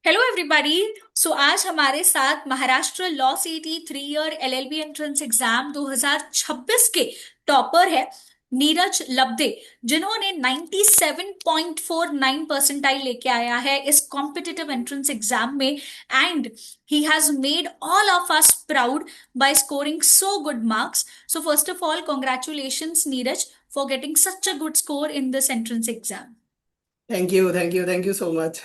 Hello everybody. सो आज हमारे साथ महाराष्ट्र लॉ सीटी 3 ईयर एलएलबी एंट्रेंस एग्जाम 2026 के टॉपर है नीरज लब्धे, जिन्होंने 97.49 परसेंटाइल लेके आया है इस कॉम्पिटिटिव एंट्रेंस एग्जाम में। And he has made all of us proud by scoring so good marks. So first of all congratulations Neeraj for getting such a good score in this entrance exam. Thank you so much.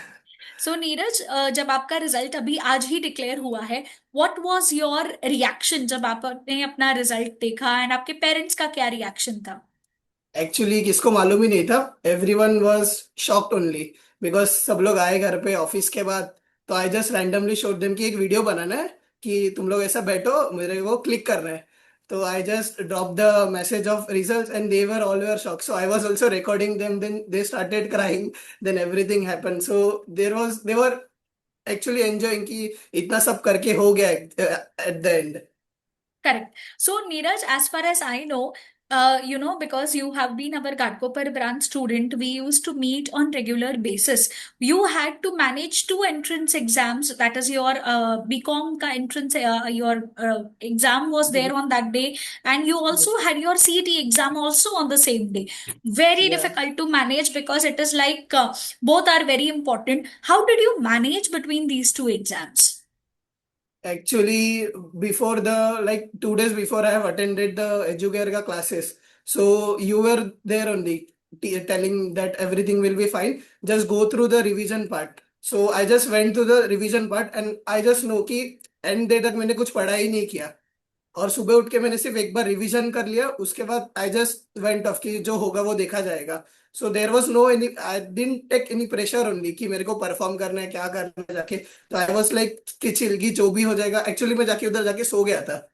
So Neeraj, जब आपका result अभी आज ही declare हुआ है, what was your reaction जब आपने अपना result देखा एंड आपके पेरेंट्स का क्या रिएक्शन था? एक्चुअली किसको मालूम ही नहीं था। Everyone was shocked only because सब लोग आए घर पे ऑफिस के बाद। तो I just randomly showed them कि एक वीडियो बनाना है कि तुम लोग ऐसा बैठो, मेरे को क्लिक करना है। तो I just drop the message of results and they were all were shock, so I was also recording them, then they started crying, then everything happened. So they were actually enjoying कि इतना सब करके हो गया at the end. Correct. So, Neeraj, as far as I know, because you have been our Ghatkopar branch student, we used to meet on regular basis. You had to manage two entrance exams. That is your BCom ka entrance, your exam was there on that day, and you also had your CET exam also on the same day. Very Yeah. difficult to manage because it is like both are very important. How did you manage between these two exams? Actually, before the like 2 days before, I have attended the Educare classes. So you were there only telling that everything will be fine. Just go through the revision part. So I just went to the revision part and I just know कि end day तक मैंने कुछ पढ़ा ही नहीं किया। और सुबह उठ के मैंने सिर्फ एक बार रिवीजन कर लिया, उसके बाद आई जस्ट वेंट ऑफ कि जो होगा वो देखा जाएगा। So there was no any, I didn't take any pressure only कि मेरे को परफॉर्म करना है, क्या करना है जाके। तो आई वॉज लाइक कि चिलगी जो भी हो जाएगा। एक्चुअली मैं जाके उधर जाके सो गया था।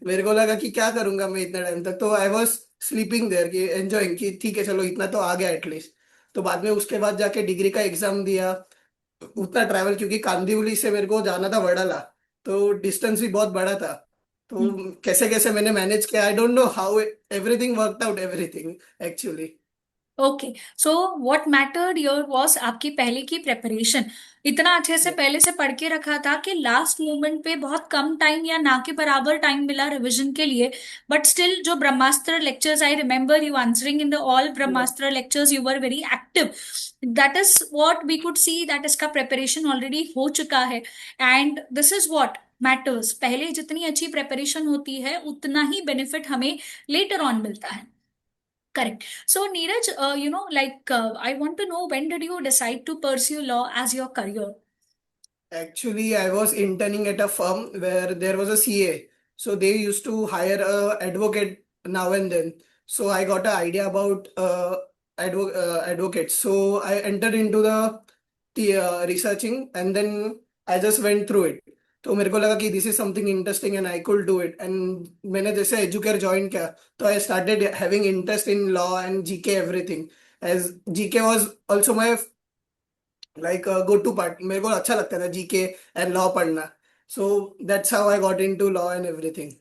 मेरे को लगा कि क्या करूंगा मैं इतना टाइम तक, तो आई वॉज स्लीपिंग देयर कि एंजॉइंग कि ठीक है चलो इतना तो आ गया एटलीस्ट। तो बाद में उसके बाद जाके डिग्री का एग्जाम दिया। उतना ट्रैवल क्योंकि कांदिवली से मेरे को जाना था वडाला, तो डिस्टेंस भी बहुत बड़ा था। तो कैसे कैसे मैंने मैनेज किया, I don't know how everything worked out, everything actually. Okay. So what mattered your was आपकी पहले की प्रेपरेशन। इतना अच्छे से पहले से पढ़ के रखा था कि लास्ट मोमेंट पे बहुत कम टाइम या ना के बराबर टाइम मिला रिवीजन के लिए। बट स्टिल जो Brahmastra lectures, I remember you answering in the all Brahmastra lectures, you were very active. That is what we could see, that इसका प्रेपरेशन ऑलरेडी हो चुका है। And this is what matters. पहले जितनी अच्छी प्रेपरेशन होती है उतना ही बेनिफिट हमें लेटर ऑन मिलता है। Correct. So, Neeraj, I want to know, when did you decide to pursue law as your career? Actually, I was interning at a firm where there was a CA. So they used to hire a advocate now and then. So I got an idea about advocates. So I entered into the researching and then I just went through it. तो मेरे को लगा कि this is something interesting and I could do it. And मैंने जैसे Educare join किया तो I started having interest in law and GK everything, as GK was also my like go to part. मेरे को अच्छा लगता था जीके एंड लॉ पढ़ना। So that's how I got into law and everything.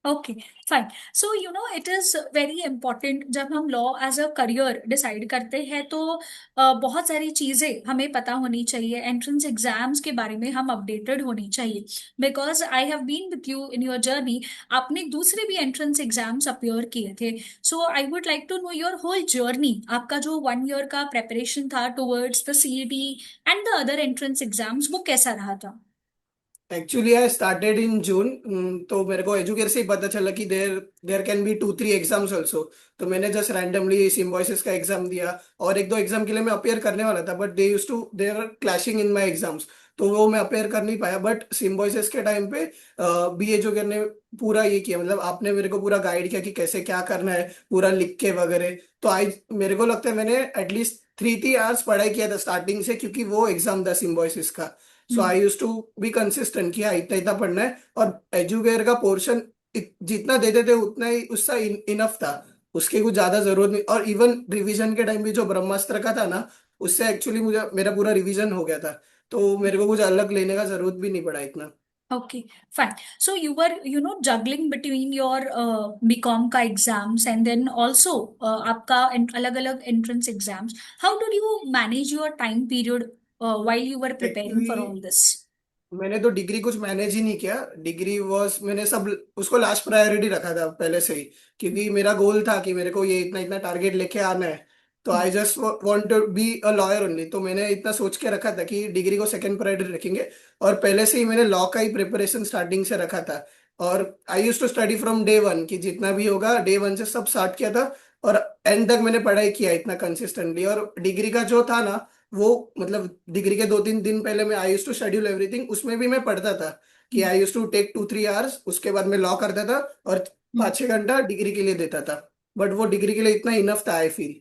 Okay, fine. So it is very important जब हम law as a career decide करते हैं तो बहुत सारी चीजें हमें पता होनी चाहिए। एंट्रेंस एग्जाम्स के बारे में हम अपडेटेड होनी चाहिए। Because I have been with you in your journey. आपने दूसरे भी एंट्रेंस एग्जाम्स अपियर किए थे। So I would like to know your whole journey. आपका जो 1 ईयर का प्रेपरेशन था towards the CET and the other entrance exams, वो कैसा रहा था? Actually I started in June. तो मेरे को एजुकेयर से ही पता चला कि there there can be 2-3 exams also. तो मैंने जस्ट रैंडमली सिम्बोसिस का एग्जाम दिया और एक दो एग्जाम के लिए मैं अपेयर करने वाला था, but they are clashing in my exams. तो वो मैं अपेयर कर नहीं पाया। बट सिम्बोसिस के टाइम पे बी एजुकेयर ने पूरा ये किया, मतलब आपने मेरे को पूरा गाइड किया कि कैसे क्या करना है, पूरा लिख के वगैरह। तो आई मेरे को लगता है मैंने एटलीस्ट 3-3 आवर्स पढ़ाई किया था स्टार्टिंग से, क्योंकि वो एग्जाम था सिम्बोसिस का। सो आई यूज टू बी कंसिस्टेंट किया इतना इतना पढ़ना है। और एजुकेयर का पोर्शन जितना देते थे उतना ही उसका इनफ था। उसकी कुछ ज्यादा जरूरत नहीं। और इवन रिवीजन के टाइम भी जो ब्रह्मास्त्र का था ना, उससे एक्चुअली मुझे मेरा पूरा रिवीजन हो गया था। तो मेरे को कुछ अलग लेने का जरूरत भी नहीं पड़ा इतना। Okay, fine. So you were, juggling between your BCom का exams and then also आपका अलग अलग entrance exams. How did you manage your time period? while you were preparing for actually all this? मैंने तो डिग्री कुछ manage ही नहीं किया। Degree was मैंने सब उसको लास्ट प्रायोरिटी रखा था पहले से ही, क्योंकि मेरा गोल था कि मेरे को ये इतना इतना टारगेट लेके आना है। तो I just want to be a lawyer only. तो मैंने इतना सोच के रखा था कि डिग्री को सेकंड प्रायोरिटी रखेंगे। और पहले से ही मैंने लॉ का ही प्रिपरेशन स्टार्टिंग से रखा था। और I use to study from day one, कि जितना भी होगा डे वन से सब स्टार्ट किया था। और एंड तक मैंने पढ़ाई किया इतना कंसिस्टेंटली। और डिग्री का जो था ना, वो मतलब डिग्री के 2-3 दिन पहले मैं आई यूज टू शेड्यूल एवरीथिंग, उसमें भी मैं पढ़ता था कि आई यूज टू टेक 2-3 आवर्स, उसके बाद मैं लॉ करता था और 5-6 घंटा डिग्री के लिए देता था। बट वो डिग्री के लिए इतना इनफ था I feel.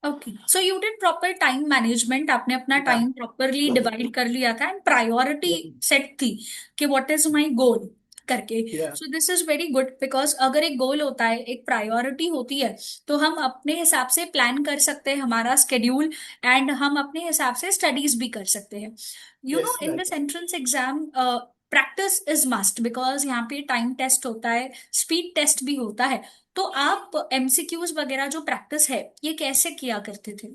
Okay, so you did proper time management, आपने अपना या टाइम प्रॉपरली डिवाइड कर लिया था एंड प्रायोरिटी सेट थी कि व्हाट इज माय गोल करके। या so this is very good, because अगर एक गोल होता है, एक प्रायोरिटी होती है, तो हम अपने हिसाब से प्लान कर सकते हैं हमारा स्केड्यूल, एंड हम अपने हिसाब से स्टडीज भी कर सकते हैं। You no, yes in this entrance exam practice is must, because यहाँ पे टाइम टेस्ट होता है, स्पीड टेस्ट भी होता है। तो आप एमसीक्यूज वगैरह जो प्रैक्टिस है, ये कैसे किया करते थे?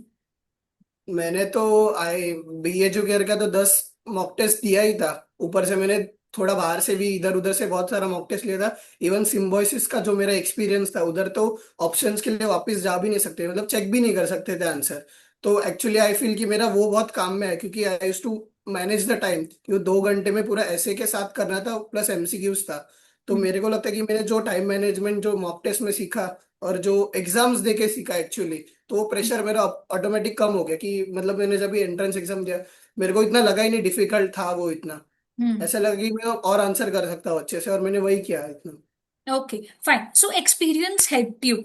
मैंने तो आई बी एजुकेयर का तो 10 मॉक टेस्ट दिया ही था। ऊपर से मैंने थोड़ा बाहर से भी इधर उधर से बहुत सारा मॉक टेस्ट लिया था। इवन सिम्बोसिस का जो मेरा एक्सपीरियंस था उधर, तो ऑप्शंस के लिए वापस जा भी नहीं सकते, मतलब चेक भी नहीं कर सकते थे आंसर। तो एक्चुअली आई फील कि मेरा वो बहुत काम में है, क्योंकि I use to manage the time, क्योंकि 2 घंटे में पूरा ऐसे के साथ करना था प्लस एमसीक्यूज था। तो मेरे को लगता है कि मैंने जो टाइम मैनेजमेंट जो मॉक टेस्ट में सीखा और जो एग्जाम्स दे के सीखा एक्चुअली, तो वो प्रेशर मेरा ऑटोमेटिक कम हो गया। कि मतलब मैंने जब भी एंट्रेंस एग्जाम दिया, मेरे को इतना लगा ही नहीं डिफिकल्ट था वो इतना। हम्म। ऐसा लगा कि मैं और आंसर कर सकता हूँ अच्छे से, और मैंने वही किया इतना। Okay, fine. So experience help you,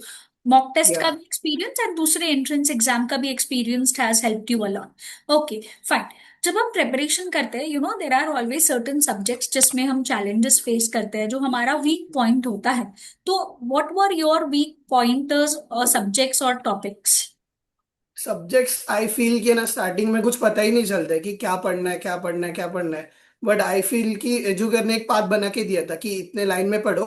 mock test या का भी एक्सपीरियंस और दूसरे एंट्रेंस एग्जाम का भी experience has helped you a lot. Okay, fine. जब हम प्रिपरेशन करते हैं, you know, there are always certain subjects जिसमें हम चैलेंजेस फेस करते हैं, जो हमारा वीक पॉइंट होता है। तो what were your weak pointers और सब्जेक्ट्स और टॉपिक्स? सब्जेक्ट्स आई फील कि ना स्टार्टिंग में कुछ पता ही नहीं चलता है कि क्या पढ़ना है क्या पढ़ना है क्या पढ़ना है। बट आई फील कि एजुकेटर ने एक पाथ बना के दिया था कि इतने लाइन में पढ़ो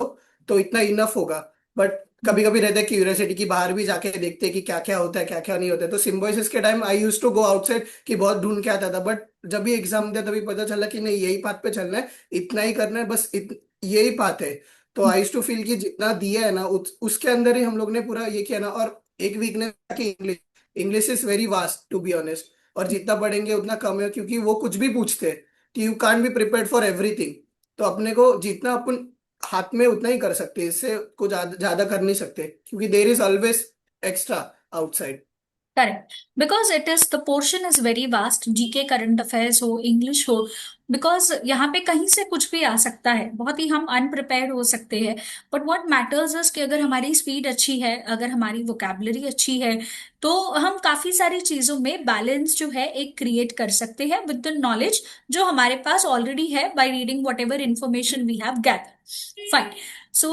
तो इतना इनफ होगा। बट कभी कभी रहता है क्यूरियोसिटी की, बाहर भी जाके देखते हैं कि क्या क्या होता है क्या क्या नहीं होता है। तो सिम्बोसिस के time I use to go outside कि बहुत ढूंढ के आता था। बट जब भी एग्जाम दिया तभी पता चला कि नहीं, यही पाथ पे चलना है, इतना ही करना है बस, यही पाथ है। तो आई यूज टू फील कि जितना दिया है ना उसके अंदर ही हम लोग ने पूरा ये किया ना। और एक वीकनेस की English, English is very vast to be honest. और जितना पढ़ेंगे उतना कम है, क्योंकि वो कुछ भी पूछते हैं कि you can't be prepared for everything. तो अपने को जितना अपन हाथ में उतना ही कर सकते हैं, इससे कुछ ज्यादा ज्यादा कर नहीं सकते, क्योंकि there is always extra outside. Correct, because it is the portion is very vast, GK, current affairs हो, इंग्लिश हो, बिकॉज यहाँ पे कहीं से कुछ भी आ सकता है, बहुत ही हम अनप्रिपेयर्ड हो सकते हैं। बट व्हाट मैटर्स इज कि अगर हमारी स्पीड अच्छी है, अगर हमारी वोकेबलरी अच्छी है, तो हम काफी सारी चीजों में बैलेंस जो है एक क्रिएट कर सकते हैं विद द नॉलेज जो हमारे पास ऑलरेडी है, by reading whatever information we have gather. Fine. So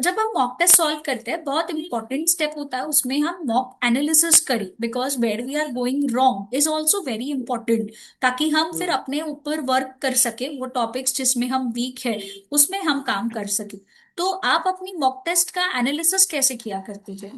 जब हम मॉक टेस्ट सॉल्व करते हैं, बहुत इंपॉर्टेंट स्टेप होता है उसमें हम मॉक एनालिसिस करें, because where we are going wrong is also very important, ताकि हम फिर अपने ऊपर वर्क कर सके, वो टॉपिक्स जिसमें हम वीक है उसमें हम काम कर सके। तो आप अपनी मॉक टेस्ट का एनालिसिस कैसे किया करते थे?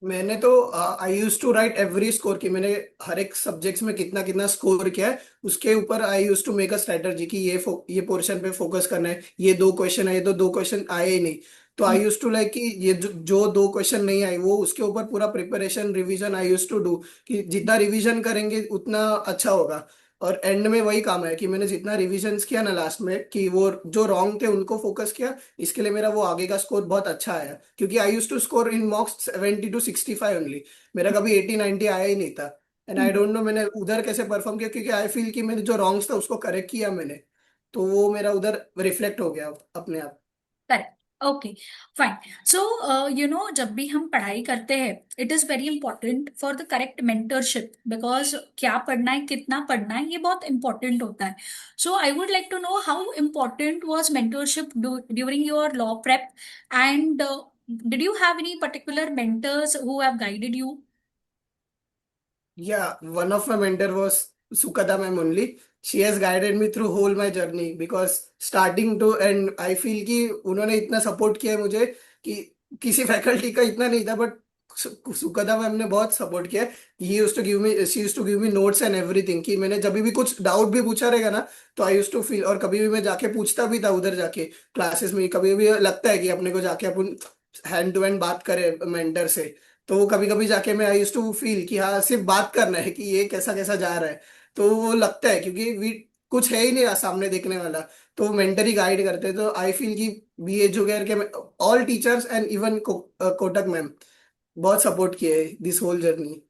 मैंने तो I use to write every score, कि मैंने हर एक सब्जेक्ट्स में कितना कितना स्कोर किया है। उसके ऊपर I use to make a strategy कि ये पोर्शन पे फोकस करना है, ये 2 क्वेश्चन है, ये तो 2 क्वेश्चन आए ही नहीं। तो आई यूज टू लाइक कि ये जो 2 क्वेश्चन नहीं आए वो उसके ऊपर पूरा preparation revision I use to do, कि जितना रिवीजन करेंगे उतना अच्छा होगा। और एंड में वही काम है कि मैंने जितना रिविजन्स किया ना लास्ट में, कि वो जो रॉन्ग थे उनको फोकस किया, इसके लिए मेरा वो आगे का स्कोर बहुत अच्छा आया। क्योंकि I use to score in mocks 70 to 65 only, मेरा कभी 80-90 आया ही नहीं था। एंड आई डोंट नो मैंने उधर कैसे परफॉर्म किया, क्योंकि आई फील कि मैंने जो रॉन्ग्स था उसको करेक्ट किया मैंने। तो वो मेरा उधर रिफ्लेक्ट हो गया अपने आप। Correct. Okay, fine. So you know, जब भी हम पढ़ाई करते हैं, it is very important for the correct mentorship, because क्या पढ़ना है, कितना पढ़ना है, ये बहुत इंपॉर्टेंट होता है। So I would like to know how important was mentorship during your law prep, and did you have any particular mentors who have guided you? Yeah, one of my mentor was Sukada ma'am only. She has guided me through whole my journey, because starting to end I feel कि उन्होंने इतना support किया है मुझे कि किसी faculty का इतना नहीं था। बट सुखदा मैम ने बहुत सपोर्ट किया। He use to give me she use to give me notes and everything, कि मैंने जब भी कुछ डाउट भी पूछा रहेगा ना, तो आई यूज टू फील, और कभी भी मैं जाके पूछता भी था उधर जाके क्लासेस में, कभी भी लगता है कि अपने को जाके अपन हैंड टू हैंड बात करें मेंटर से, तो वो कभी कभी जाके मैं आई यूज टू फील कि हाँ सिर्फ बात करना है कि ये कैसा कैसा जा रहा है। तो वो लगता है क्योंकि वी कुछ है ही नहीं सामने देखने वाला, तो मेंटर ही गाइड करते हैं। तो आई फील कि बी एजुकेयर के all teachers and even Kotak ma'am बहुत सपोर्ट किए this whole journey.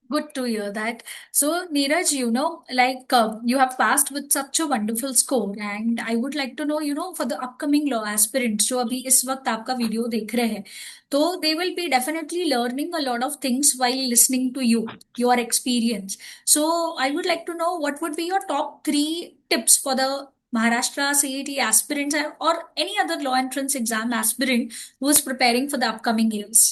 Good to hear that. So, Neeraj, you have passed with such a wonderful score, and I would like to know, for the upcoming law aspirants जो अभी इस वक्त आपका video देख रहे हैं, तो they will be definitely learning a lot of things while listening to you, your experience. So, I would like to know what would be your top three tips for the Maharashtra CET aspirants or any other law entrance exam aspirant who is preparing for the upcoming years.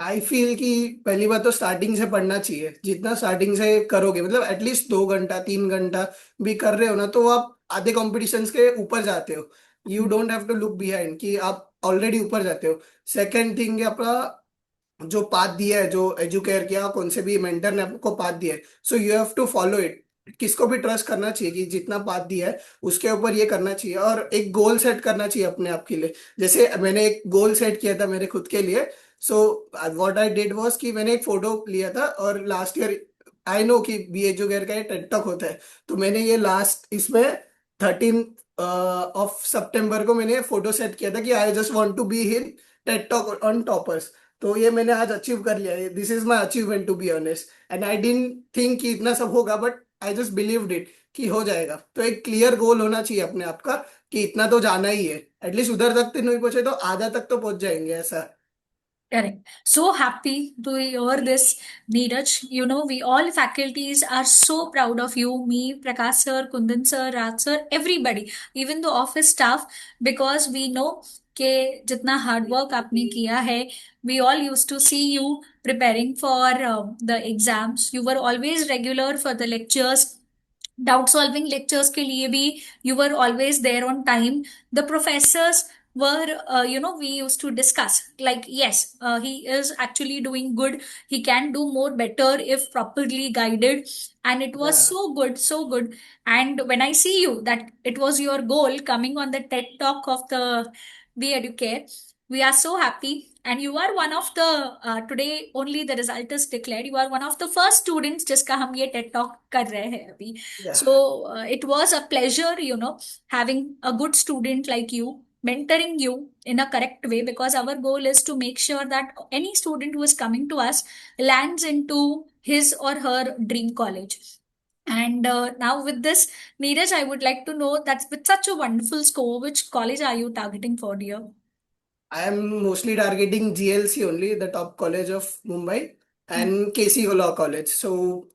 I feel कि पहली बात तो starting से पढ़ना चाहिए, जितना starting से करोगे, मतलब एटलीस्ट 2 घंटा 3 घंटा भी कर रहे हो ना, तो आप आधे कॉम्पिटिशन्स के ऊपर जाते हो। You don't have to look behind कि आप ऑलरेडी ऊपर जाते हो। सेकेंड थिंग है अपना जो पाथ दिया है, जो एजुकेयर किया कौन से भी मेंटर ने आपको पाथ दिया है, so you have to follow it. किसको भी ट्रस्ट करना चाहिए कि जितना पाथ दिया है उसके ऊपर ये करना चाहिए, और एक गोल सेट करना चाहिए अपने आप के लिए। जैसे मैंने एक गोल सेट किया था मेरे खुद के लिए। So what I did was कि मैंने एक फोटो लिया था, और लास्ट ईयर आई नो कि बी एजुकेयर का ये टेड टॉक होता है, तो मैंने ये लास्ट इसमें 13 ऑफ सितंबर को मैंने फोटो सेट किया था कि I just want to be in TED talk on toppers. तो ये मैंने आज अचीव कर लिया है, this is my achievement to be honest. And I didn't think कि इतना सब होगा, but I just believed it कि हो जाएगा। तो एक क्लियर गोल होना चाहिए अपने आप का कि इतना तो जाना ही है, एटलीस्ट उधर तक तो नहीं पहुंचे तो आधा तक तो पहुंच जाएंगे ऐसा। Correct. So happy to hear this, Neeraj. We all faculties are so proud of you. Me, Prakash sir, Kundan sir, Raj sir, everybody, even the office staff, because we know कि जितना हार्ड वर्क आपने किया है, we all used to see you preparing for the exams. You were always regular for the lectures, doubt solving lectures के लिए भी you were always there on time. The professors were we used to discuss like yes, he is actually doing good, he can do more better if properly guided, and it was Yeah. so good, so good. And when I see you that it was your goal coming on the TED talk of the Be Educare, we are so happy. And you are one of the today only the result is declared, you are one of the first students जिसका हम ये TED talk कर रहे हैं अभी. Yeah. So it was a pleasure, having a good student like you mentoring you in a correct way, because our goal is to make sure that any student who is coming to us lands into his or her dream college. And now with this, Neeraj, I would like to know that with such a wonderful score, which college are you targeting for, dear? I am mostly targeting GLC only, the top college of Mumbai, and KC Law College. So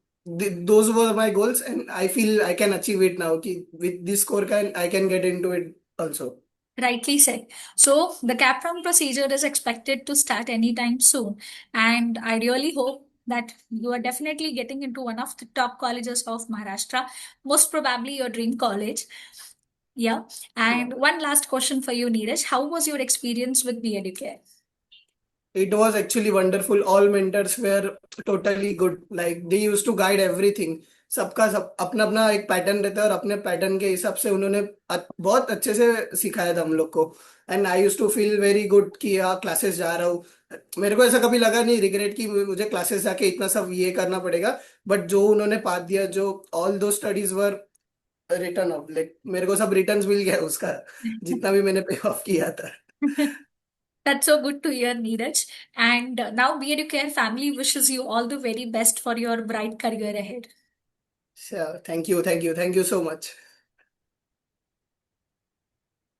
those were my goals, and I feel I can achieve it now. Ki with this score, I can get into it also. Rightly said. So the cap round procedure is expected to start anytime soon. And I really hope that you are definitely getting into one of the top colleges of Maharashtra, most probably your dream college. Yeah. Yeah. And one last question for you, Neeraj. How was your experience with BEducare? It was actually wonderful. All mentors were totally good. Like they used to guide everything. सबका सब अपना अपना एक pattern रहता है, और अपने pattern के हिसाब से उन्होंने बहुत अच्छे से सिखाया था हम लोग को। And I use to feel very good कि हाँ क्लासेस जा रहा हूँ। मेरे को ऐसा कभी लगा नहीं रिग्रेट कि मुझे क्लासेस जाके इतना सब ये करना पड़ेगा। बट जो उन्होंने पाथ दिया, जो ऑल दो studies were return of, like मेरे को सब रिटर्न्स मिल गया उसका, जितना भी मैंने पे ऑफ किया था। That's so good to hear, Neeraj. And now BEducare family wishes you all the very best for your bright career ahead. Sure. Thank you. Thank you. Thank you so much.